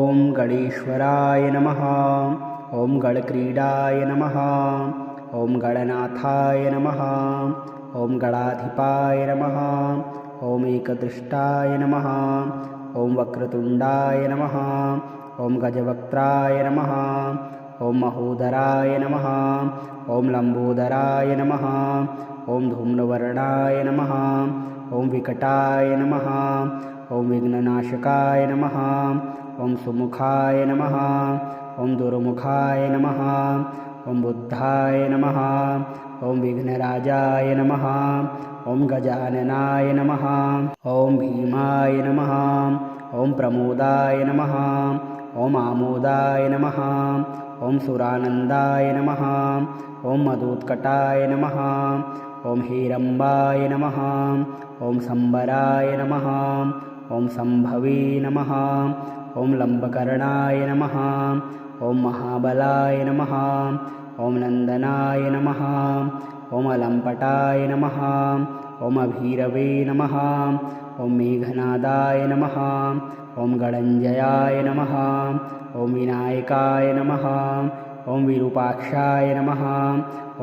ॐ गणेश्वराय नमः। ॐ गणक्रीडाय नमः। ॐ गणनाथाय नमः। ॐ गणाधिपाय नमः। ॐ एकदृष्टाय नमः। ॐ वक्रतुण्डाय नमः। ॐ गजवक्त्राय नमः। ॐ महोदराय नमः। ॐ लम्बोदराय नमः। ॐ धूम्रवर्णाय नमः। ॐ विकटाय नमः। ॐ विघ्ननाशकाय नमः। ॐ सुमुखाय नमः। ॐ दुर्मुखाय नमः। ॐ बुद्धाय नमः। ॐ विघ्नराजाय नमः। ॐ गजाननाय नमः। ॐ भीमाय नमः। ॐ प्रमोदाय नमः। ॐ आमोदाय नमः। ॐ सुरानन्दाय नमः। ॐ मदोत्कटाय नमः। ॐ हेरम्बाय नमः। ॐ सम्बराय नमः। ॐ सम्भवे नमः। ॐ लम्बकर्णाय नमः। ॐ महाबलाय नमः। ॐ नन्दनाय नमः। ॐ अलम्पटाय नमः। ॐ अभीरवे नमः। ॐ मेघनादाय नमः। ॐ गणञ्जयाय नमः। ॐ विनायकाय नमः। ॐ विरूपाक्षाय नमः।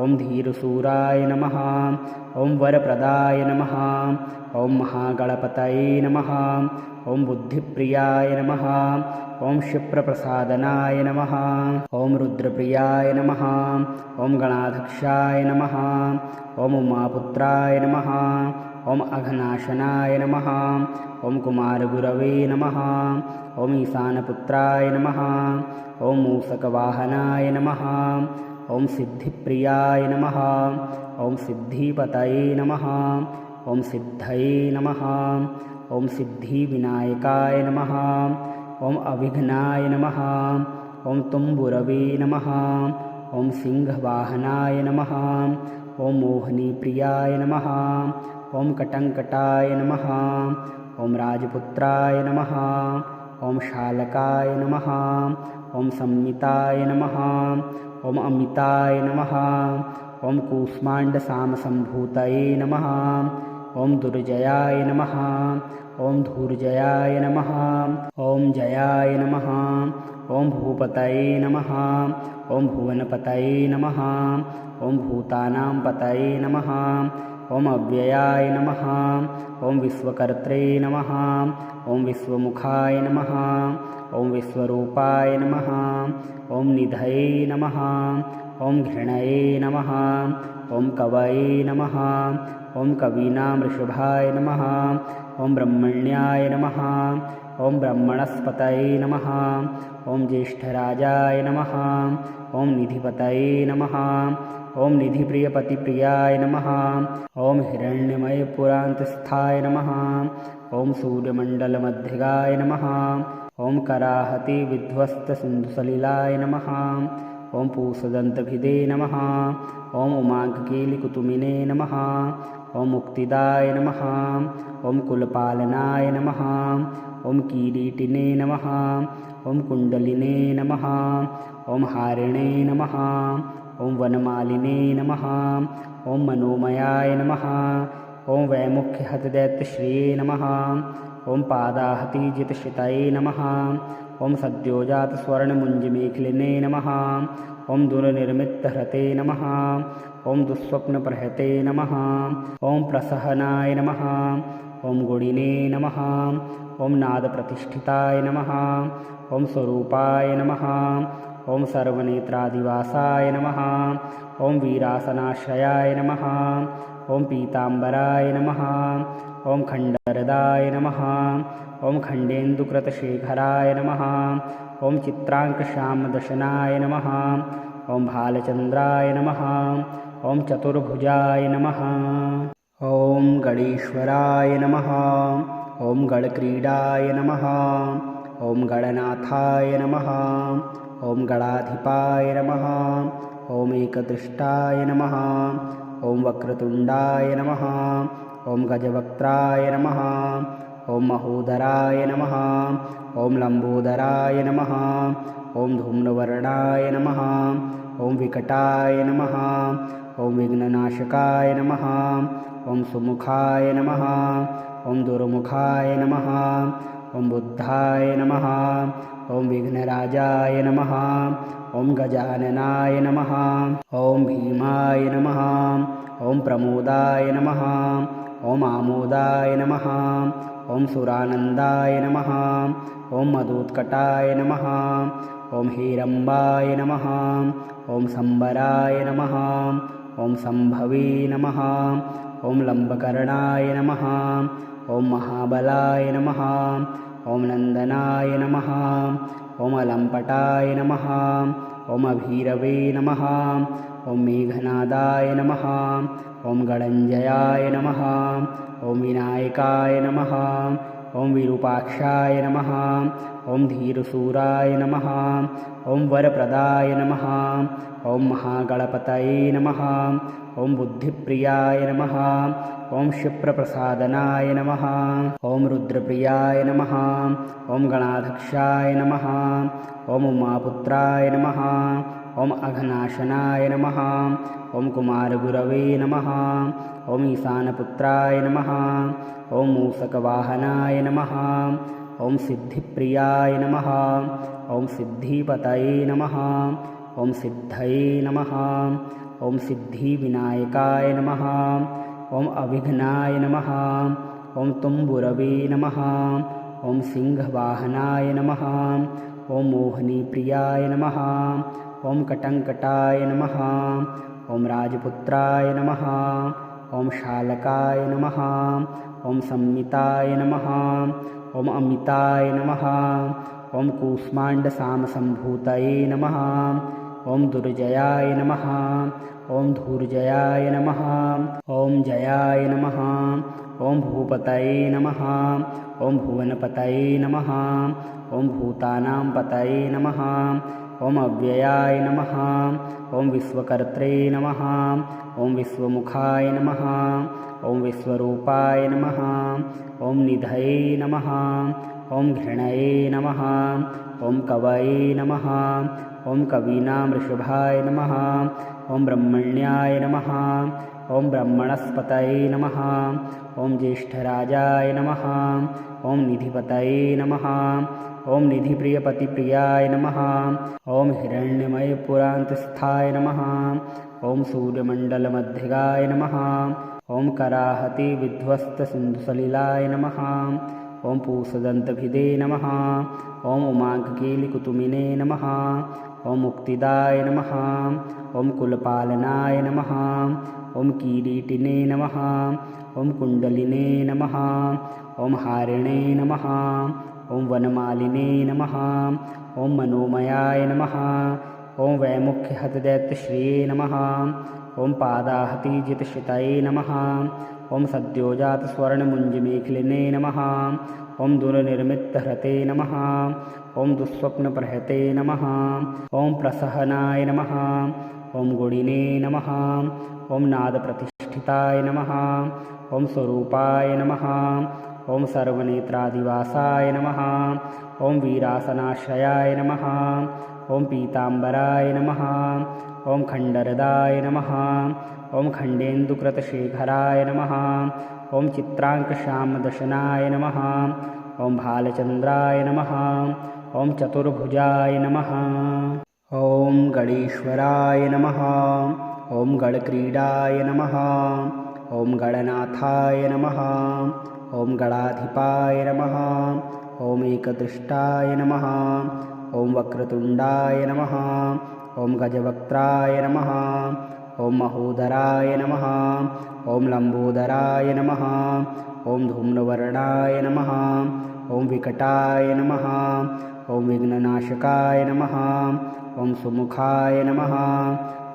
ॐ धीरशूराय नमः। ॐ वरप्रदाय नमः। ॐ महागणपतये नमः। ॐ बुद्धिप्रियाय नमः। ॐ क्षिप्रप्रसादनाय नमः। ॐ रुद्रप्रियाय नमः। ॐ गणाध्यक्षाय नमः। ॐ उमापुत्राय नमः। ॐ अघनाशनाय नमः। ॐ कुमारगुरवे नमः। ॐ ईशानपुत्राय नमः। ॐ मूषकवाहनाय नमः। ॐ सिद्धिप्रियाय नमः। ॐ सिद्धिपतये नमः। ॐ सिद्धये नमः। ॐ सिद्धिविनायकाय नमः। ॐ अविघ्नाय नमः। ॐ तुम्बुरवे नमः। ॐ सिंहवाहनाय नमः। ॐ मोहिनीप्रियाय नमः। ॐ कटङ्कटाय नमः। ॐ राजपुत्राय नमः। ॐ शालकाय नमः। ॐ संमिताय नमः। ॐ अमिताय नमः। ॐ कूष्माण्डसामसम्भूतये नमः। ॐ दुर्जयाय नमः। ॐ धूर्जयाय नमः। ॐ जयाय नमः। ॐ भूपतये नमः। ॐ भुवनपतये नमः। ॐ भूतानां पतये नमः। ॐ अव्ययाय नमः। ॐ विश्वकर्त्रे नमः। ॐ विश्वमुखाय नमः। ॐ विश्वरूपाय नमः। ॐ निधये नमः। ॐ घृणये नमः। ॐ कवये नमः। ॐ कवीनां वृषभाय नमः। ॐ ब्रह्मण्याय नमः। ॐ ब्रह्मणस्पतये नमः। ॐ ज्येष्ठराजाय नमः। ॐ निधिपतये नमः। ॐ निधिप्रियपतिप्रियाय नमः। ॐ हिरण्यमयपुरान्तस्थाय नमः। ॐ सूर्यमण्डलमध्यगाय नमः। ॐ कराहतिविध्वस्तसिन्धुसलिलाय नमः। ॐ पूषदन्तभिदे नमः। ॐ उमाङ्गकीलिकुतुमिने नमः। ॐ मुक्तिदाय नमः। ॐ कुलपालनाय नमः। ॐ किरीटिने नमः। ॐ कुण्डलिने नमः। ॐ हारिणे नमः। ॐ वनमालिने नमः। ॐ मनोमयाय नमः। ॐ वैमुख्यहतदैत्यश्रिये नमः। ॐ पादाहतिजितश्रितये नमः। ॐ सद्योजातस्वर्णमुञ्जमेखलिने नमः। ॐ दुर्निर्मितहृते नमः। ॐ दुःस्वप्नप्रहते नमः। ॐ प्रसहनाय नमः। ॐ गुणिने नमः। ॐ नादप्रतिष्ठिताय नमः। ॐ स्वरूपाय नमः। ॐ सर्वनेत्रादिवासाय नमः। ॐ वीरासनाश्रयाय नमः। ॐ पीताम्बराय नमः। ॐ खण्डरदाय नमः। ॐ खण्डेन्दुकृतशेखराय नमः। ॐ चित्राङ्कश्यामदशनाय नमः। ॐ भालचन्द्राय नमः। ॐ चतुर्भुजाय नमः। ॐ गणेश्वराय नमः। ॐ गणक्रीडाय नमः। ॐ गणनाथाय नमः। ॐ गणाधिपाय नमः। ॐ एकदृष्टाय नमः। ॐ वक्रतुण्डाय नमः। ॐ गजवक्त्राय नमः। ॐ महोदराय नमः। ॐ लम्बोदराय नमः। ॐ धूम्रवर्णाय नमः। ॐ विकटाय नमः। ॐ विघ्ननाशकाय नमः। ॐ सुमुखाय नमः। ॐ दुर्मुखाय नमः। ॐ बुद्धाय नमः। ॐ विघ्नराजाय नमः। ॐ गजाननाय नमः। ॐ भीमाय नमः। ॐ प्रमोदाय नमः। ॐ आमोदाय नमः। ॐ सुरानन्दाय नमः। ॐ मदोत्कटाय नमः। ॐ हेरम्बाय नमः। ॐ सम्बराय नमः। ॐ सम्भवे नमः। ॐ लम्बकर्णाय नमः। ॐ महाबलाय नमः। ॐ नन्दनाय नमः। ॐ अलम्पटाय नमः। ॐ अभीरवे नमः। ॐ मेघनादाय नमः। ॐ गणञ्जयाय नमः। ॐ विनायकाय नमः। ॐ विरूपाक्षाय नमः। ॐ धीरसूराय नमः। ॐ वरप्रदाय नमः। ॐ महागणपतये नमः। ॐ बुद्धिप्रियाय नमः। ॐ क्षिप्रप्रसादनाय नमः। ॐ रुद्रप्रियाय नमः। ॐ गणाध्यक्षाय नमः। ॐ उमापुत्राय नमः। ॐ अघनाशनाय नमः। ॐ कुमारगुरवे नमः। ॐ ईशानपुत्राय नमः। ॐ मूषकवाहनाय नमः। ॐ सिद्धिप्रियाय नमः। ॐ सिद्धिपतये नमः। ॐ सिद्धये नमः। ॐ सिद्धिविनायकाय नमः। ॐ अभिघ्नाय नमः। ॐ तुम्बुरवे नमः। ॐ सिंहवाहनाय नमः। ॐ मोहिनीप्रियाय नमः। ॐ कटङ्कटाय नमः। ॐ राजपुत्राय नमः। ॐ शालकाय नमः। ॐ संमिताय नमः। ॐ अमिताय नमः। ॐ कूष्माण्डसामसम्भूतये नमः। ॐ दुर्जयाय नमः। ॐ धूर्जयाय नमः। ॐ जयाय नमः। ॐ भूपतये नमः। ॐ भुवनपतये नमः। ॐ भूतानां पतये नमः। ॐ अव्ययाय नमः। ॐ विश्वकर्त्रे नमः। ॐ विश्वमुखाय नमः। ॐ विश्वरूपाय नमः। ॐ निधये नमः। ॐ घृणये नमः। ॐ कवये नमः। ॐ कवीनां वृषभाय नमः। ॐ ब्रह्मण्याय नमः। ॐ ब्रह्मणस्पतये नमः। ॐ ज्येष्ठराजाय नमः। ॐ निधिपतये नमः। ॐ निधिप्रियपतिप्रियाय नमः। ॐ हिरण्यमयपुरान्तस्थाय नमः। ॐ सूर्यमण्डलमध्यगाय नमः। ॐ कराहति विध्वस्तसिन्धुसलिलाय नमः। ॐ पूषदन्तभिदे नमः। ॐ उमाङ्गकीलिकुतुमिने नमः। ॐ मुक्तिदाय नमः। ॐ कुलपालनाय नमः। ॐ किरीटिने नमः। ॐ कुण्डलिने नमः। ॐ हारिणे नमः। ॐ वनमालिने नमः। ॐ मनोमयाय नमः। ॐ वैमुख्यहतदैत्यश्रिये नमः। ॐ पादाहतिजितश्रितये नमः। ॐ सद्योजातस्वर्णमुञ्जमेखलिने नमः। ॐ दुर्निर्मितहृते नमः। ॐ दुःस्वप्नप्रहते नमः। ॐ प्रसहनाय नमः। ॐ गुणिने नमः। ॐ नादप्रतिष्ठिताय नमः। ॐ स्वरूपाय नमः। ॐ सर्वनेत्रादिवासाय नमः। ॐ वीरासनाश्रयाय नमः। ॐ पीताम्बराय नमः। ॐ खण्डरदाय नमः। ॐ खण्डेन्दुकृतशेखराय नमः। ॐ चित्राङ्कश्यामदशनाय नमः। ॐ भालचन्द्राय नमः। ॐ चतुर्भुजाय नमः। ॐ गणेश्वराय नमः। ॐ गणक्रीडाय नमः। ॐ गणनाथाय नमः। ॐ गणाधिपाय नमः। ॐ एकदृष्टाय नमः। ॐ वक्रतुण्डाय नमः। ॐ गजवक्त्राय नमः। ॐ महोदराय नमः। ॐ लम्बोदराय नमः। ॐ धूम्रवर्णाय नमः। ॐ विकटाय नमः। ॐ विघ्ननाशकाय नमः। ॐ सुमुखाय नमः।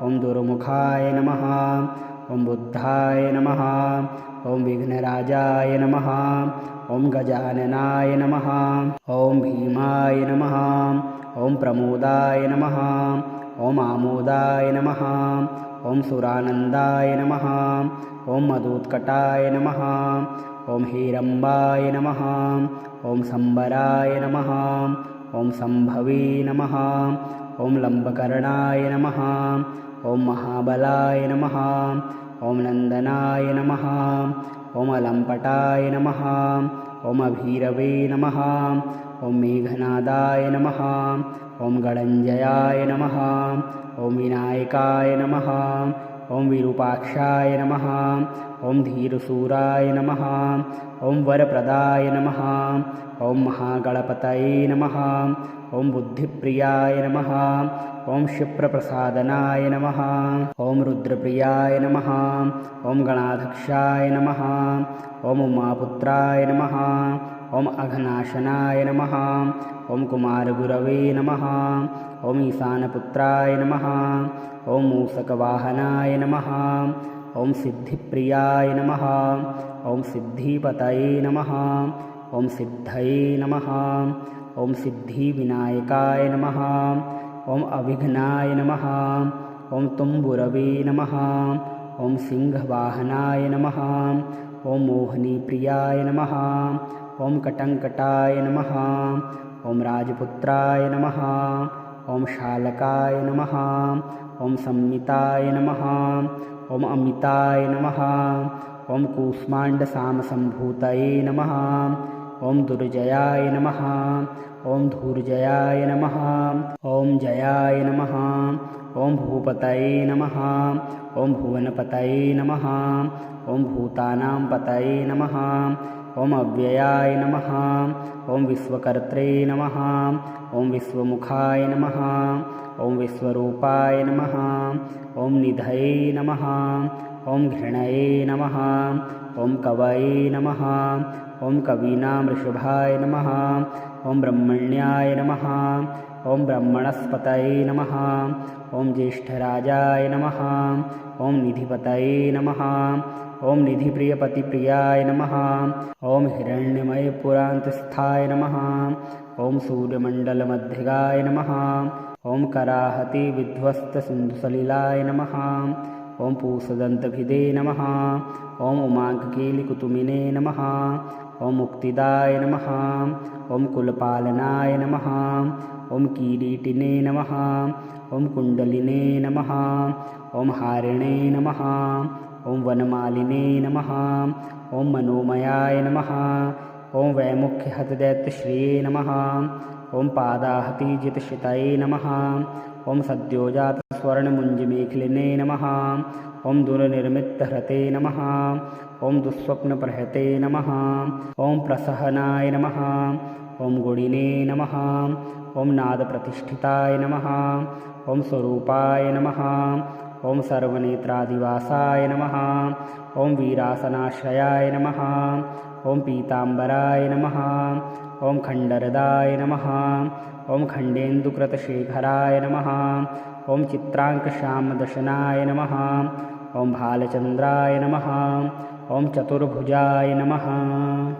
ॐ दुर्मुखाय नमः। ॐ बुद्धाय नमः। ॐ विघ्नराजाय नमः। ॐ गजाननाय नमः। ॐ भीमाय नमः। ॐ प्रमोदाय नमः। ॐ आमोदाय नमः। ॐ सुरानन्दाय नमः। ॐ मदोत्कटाय नमः। ॐ हेरम्बाय नमः। ॐ सम्बराय नमः। ॐ सम्भवे नमः। ॐ लम्बकर्णाय नमः। ॐ महाबलाय नमः। ॐ नन्दनाय नमः। ॐ अलम्पटाय नमः। ॐ अभीरवे नमः। ॐ मेघनादाय नमः। ॐ गणञ्जयाय नमः। ॐ विनायकाय नमः। ॐ विरूपाक्षाय नमः। ॐ धीरशूराय नमः। ॐ वरप्रदाय नमः। ॐ महागणपतये नमः। ॐ बुद्धिप्रियाय नमः। ॐ क्षिप्रप्रसादनाय नमः। ॐ रुद्रप्रियाय नमः। ॐ गणाध्यक्षाय नमः। ॐ उमापुत्राय नमः। ॐ अघनाशनाय नमः। ॐ कुमारगुरवे नमः। ॐ ईशानपुत्राय नमः। ॐ मूषकवाहनाय नमः। ॐ सिद्धिप्रियाय नमः। ॐ सिद्धिपतये नमः। ॐ सिद्धये नमः। ॐ सिद्धिविनायकाय नमः। ॐ अविघ्नाय नमः। ॐ तुम्बुरवे नमः। ॐ सिंहवाहनाय नमः। ॐ मोहिनीप्रियाय नमः। ॐ कटङ्कटाय नमः। ॐ राजपुत्राय नमः। ॐ शालकाय नमः। ॐ संमिताय नमः। ॐ अमिताय नमः। ॐ कूष्माण्डसामसम्भूतये नमः। ॐ दुर्जयाय नमः। ॐ धूर्जयाय नमः। ॐ जयाय नमः। ॐ भूपतये नमः। ॐ भुवनपतये नमः। ॐ भूतानां पतये नमः। ॐ अव्ययाय नमः। ॐ विश्वकर्त्रे नमः। ॐ विश्वमुखाय नमः। ॐ विश्वरूपाय नमः। ॐ निधये नमः। ॐ घृणये नमः। ॐ कवये नमः। ॐ कवीनां ऋषभाय नमः। ॐ ब्रह्मण्याय नमः। ॐ ब्रह्मणस्पतये नमः। ॐ ज्येष्ठराजाय नमः। ॐ निधिपतये नमः। ॐ निधिप्रियपतिप्रियाय नमः। ॐ हिरण्यमयपुरान्तस्थाय नमः। ॐ सूर्यमण्डलमध्यगाय नमः। ॐ कराहतिविध्वस्तसिन्धुसलिलाय नमः। ॐ पूषदन्तभिदे नमः। ॐ उमाङ्गकीलिकुतुमिने नमः। ॐ मुक्तिदाय नमः। ॐ कुलपालनाय नमः। ॐ किरीटिने नमः। ॐ कुण्डलिने नमः। ॐ हारिणे नमः। ॐ वनमालिने नमः। ॐ मनोमयाय नमः। ॐ वैमुख्यहतदैत्यश्रिये नमः। ॐ पादाहतिजितश्रितये नमः। ॐ सद्योजातस्वर्णमुञ्जमेखलिने नमः। ॐ दुर्निर्मितहृते नमः। ॐ दुःस्वप्नप्रहते नमः। ॐ प्रसहनाय नमः। ॐ गुणिने नमः। ॐ नादप्रतिष्ठिताय नमः। ॐ स्वरूपाय नमः। ॐ सर्वनेत्रादिवासाय नमः। ॐ वीरासनाश्रयाय नमः। ॐ पीताम्बराय नमः। ॐ खण्डरदाय नमः। ॐ खण्डेन्दुकृतशेखराय नमः। ॐ चित्राङ्कश्यामदशनाय नमः। ॐ भालचन्द्राय नमः। ॐ चतुर्भुजाय नमः।